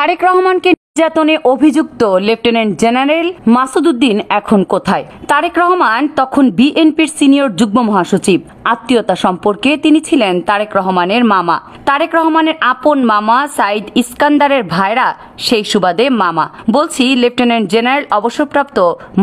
তারেক রহমানকে নির্যাতনে অভিযুক্ত lieutenant general Masud Uddin এখন কোথায়? তারেক রহমান তখন বিএনপির সিনিয়র যুগ্ম মহাসচিব। আত্মীয়তা সম্পর্কে তিনি ছিলেন তারেক রহমানের মামা। তারেক রহমানের আপন মামা সাইদ ইস্কান্দারের ভাইরা সেই সুবাদে মামা। বলছি লেফটেন্যান্ট জেনারেল অবসরপ্রাপ্ত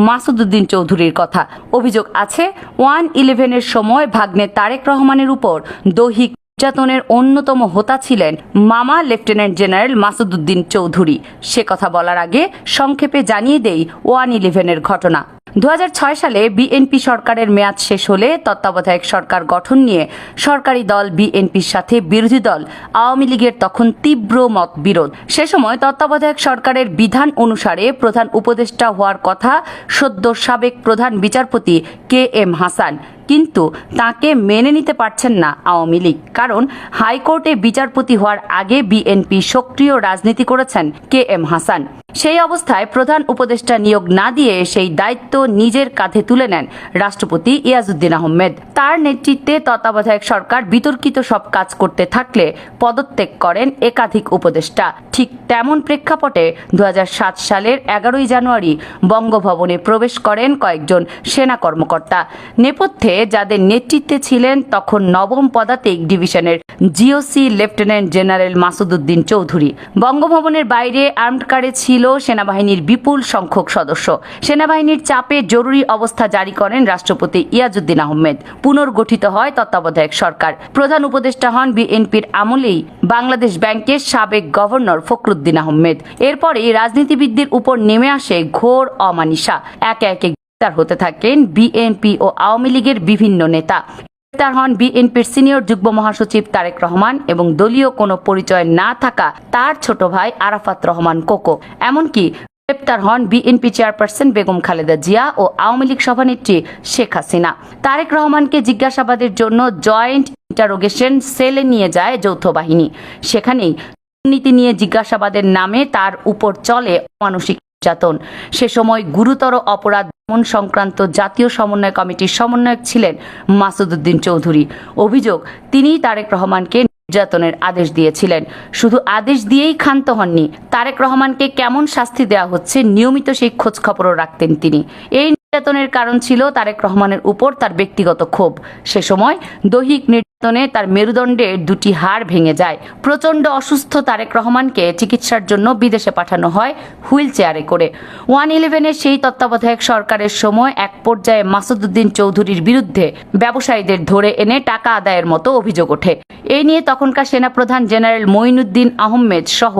মাসুদ উদ্দিন চৌধুরীর কথা। অভিযোগ আছে 1/11-এর সময় ভাগ্নে তারেক রহমানের উপর দৈহিক নির্যাতনের অন্যতম হোতা ছিলেন মামা লেফটেন্যান্ট জেনারেল মাসুদ উদ্দিন চৌধুরী। সে কথা বলার আগে সংক্ষেপে জানিয়ে দেই 1/11-এর ঘটনা। 2006 সালে বিএনপি সরকারের মেয়াদ শেষ হলে তত্ত্বাবধায়ক সরকার গঠন নিয়ে সরকারি দল বিএনপির সাথে বিরোধী দল আওয়ামী লীগের তখন তীব্র মতবিরোধ। সে সময় তত্ত্বাবধায়ক সরকারের বিধান অনুসারে প্রধান উপদেষ্টা হওয়ার কথা সদ্য সাবেক প্রধান বিচারপতি KM হাসান, কিন্তু তাকে মেনে নিতে পারছেন না আওয়ামী লীগ। কারণ হাইকোর্টে বিচারপতি হওয়ার আগে বিএনপি সক্রিয় রাজনীতি করেছেন KM হাসান। সেই অবস্থায় প্রধান উপদেষ্টা নিয়োগ না দিয়ে সেই দায়িত্ব নিজের কাঁধে তুলে নেন রাষ্ট্রপতি ইয়াজউদ্দিন আহমেদ। তার নেতৃত্বে তত্ত্বাবধায়ক সরকার বিতর্কিত সব কাজ করতে থাকলে পদত্যাগ করেন একাধিক উপদেষ্টা। ঠিক তেমন প্রেক্ষাপটে 2007 সালের 11 জানুয়ারি বঙ্গভবনে প্রবেশ করেন কয়েকজন সেনা কর্মকর্তা। নেপথ্যে যাদের নেতৃত্বে ছিলেন তখন নবম পদাতিক ডিভিশনের GOC lieutenant general Masud Uddin Chowdhury. বঙ্গভবনের বাইরে আর্মড কারে ছিল সেনাবাহিনীর বিপুল সংখ্যক সদস্য। সেনাবাহিনীর চাপে জরুরি অবস্থা জারি করেন রাষ্ট্রপতি ইয়াজউদ্দিন আহমেদ। পুনর্গঠিত হয় তত্ত্বাবধায়ক সরকার। প্রধান উপদেষ্টা হন বিএনপির আমলেই বাংলাদেশ ব্যাংকের সাবেক গভর্নর ফখরুদ্দিন আহমেদ। এরপরেই রাজনীতিবিদদের উপর নেমে আসে ঘোর অমানিসা। একে একে গ্রেপ্তার হতে থাকেন বিএনপি ও আওয়ামী লীগের বিভিন্ন নেতা। গ্রেপ্তার হন বিএনপির সিনিয়র যুগ্ম মহাসচিব তারেক রহমান এবং দলীয় কোনো পরিচয় না থাকা তার ছোট ভাই আরাফাত রহমান কোকো। এমনকি গ্রেপ্তার হন বিএনপি চেয়ারপারসন বেগম খালেদা জিয়া ও আওয়ামী লীগ সভানেত্রী শেখ হাসিনা। তারেক রহমানকে জিজ্ঞাসাবাদের জন্য জয়েন্ট ইন্টারোগেশন সেলে নিয়ে যায় যৌথ বাহিনী। সেখানেই দুর্নীতি নিয়ে জিজ্ঞাসাবাদের নামে তার উপর চলে অমানসিক নির্যাতন। সে সময় গুরুতর অপরাধ দমন সংক্রান্ত জাতীয় সমন্বয় কমিটির সমন্বয়ক ছিলেন মাসুদ উদ্দিন চৌধুরী। অভিযোগ, তিনিই তারেক রহমানকে নির্যাতনের আদেশ দিয়েছিলেন। শুধু আদেশ দিয়েই ক্ষান্ত হননি, তারেক রহমানকে কেমন শাস্তি দেওয়া হচ্ছে নিয়মিত সেই খোঁজ খবরও রাখতেন তিনি। এই নির্যাতনের কারণ ছিল তারেক রহমানের উপর তার ব্যক্তিগত ক্ষোভ। সে সময় দৈহিক নির্যাতনে তার মেরুদণ্ডের দুটি হাড় ভেঙে যায়। প্রচণ্ড অসুস্থ তারেক রহমানকে চিকিৎসার জন্য বিদেশে পাঠানো হয় হুইল চেয়ারে করে। 1/11-এর সেই তত্ত্বাবধায়ক সরকারের সময় এক পর্যায়ে মাসুদ উদ্দিন চৌধুরীর বিরুদ্ধে ব্যবসায়ীদের ধরে এনে টাকা আদায়ের মতো অভিযোগ ওঠে। এই নিয়ে তখনকার সেনাপ্রধান জেনারেল মঈনুদ্দিন আহমেদ সহ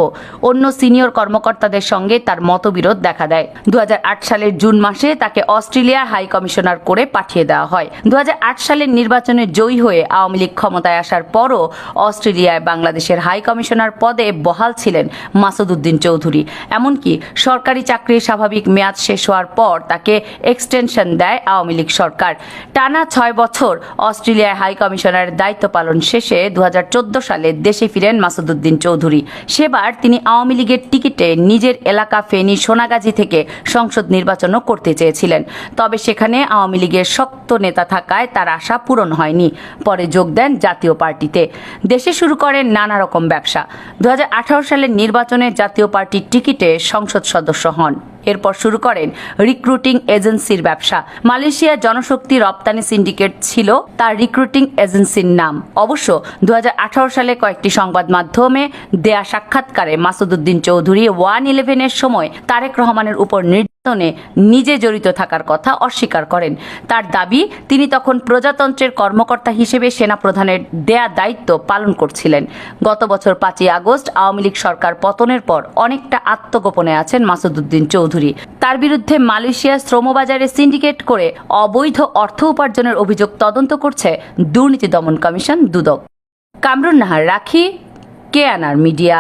অন্য সিনিয়র কর্মকর্তাদের সঙ্গে তার মতবিরোধ দেখা দেয়। 2008 সালের জুন মাসে তাকে অস্ট্রেলিয়া হাই কমিশনার করে পাঠিয়ে দেওয়া হয়। 2008 সালের নির্বাচনে জয়ী হয়ে আওয়ামী লীগ ক্ষমতায় আসার পরও অস্ট্রেলিয়ায় বাংলাদেশের হাই কমিশনার পদে বহাল ছিলেন মাসুদ উদ্দিন চৌধুরী। এমনকি সরকারি চাকরির স্বাভাবিক মেয়াদ শেষ হওয়ার পর তাকে এক্সটেনশন দেয় আওয়ামী লীগ সরকার। টানা 6 বছর অস্ট্রেলিয়ায় হাই কমিশনারের দায়িত্ব পালন শেষে 2014 সালে দেশে ফিরেন মাসুদ উদ্দিন চৌধুরী। সেবার তিনি আওয়ামী লীগের টিকিটে নিজের এলাকা ফেনী সোনাগাজী থেকে সংসদ নির্বাচনও করতে চেয়েছিলেন। তবে সেখানে আওয়ামী লীগের শক্ত নেতা থাকায় তার আশা পূরণ হয়নি। পরে যোগ দেন জাতীয় পার্টিতে। দেশে শুরু করেন নানা রকম ব্যবসা। 2018 সালের নির্বাচনে জাতীয় পার্টির টিকিটে সংসদ সদস্য হন। এরপর শুরু করেন রিক্রুটিং এজেন্সির ব্যবসা। মালয়েশিয়া জনশক্তি রপ্তানি সিন্ডিকেট ছিল তার রিক্রুটিং এজেন্সির নাম। অবশ্য 2018 সালে কয়েকটি সংবাদ মাধ্যমে দেয়া সাক্ষাৎকারে মাসুদ উদ্দিন চৌধুরী 1/11-এর সময় তারেক রহমানের উপর নির্যাতনে নিজে জড়িত থাকার কথা অস্বীকার করেন। তার দাবি, তিনি তখন প্রজাতন্ত্রের কর্মকর্তা হিসেবে সেনাপ্রধানের দেয়া দায়িত্ব পালন করছিলেন। গত বছর 5 আগস্ট আওয়ামী লীগ সরকার পতনের পর অনেকটা আত্মগোপনে আছেন মাসুদ উদ্দিন চৌধুরী। তার বিরুদ্ধে মালয়েশিয়ার শ্রমবাজারে সিন্ডিকেট করে অবৈধ অর্থ উপার্জনের অভিযোগ তদন্ত করছে দুর্নীতি দমন কমিশন দুদক। কামরুন নাহার রাখি, KNR মিডিয়া।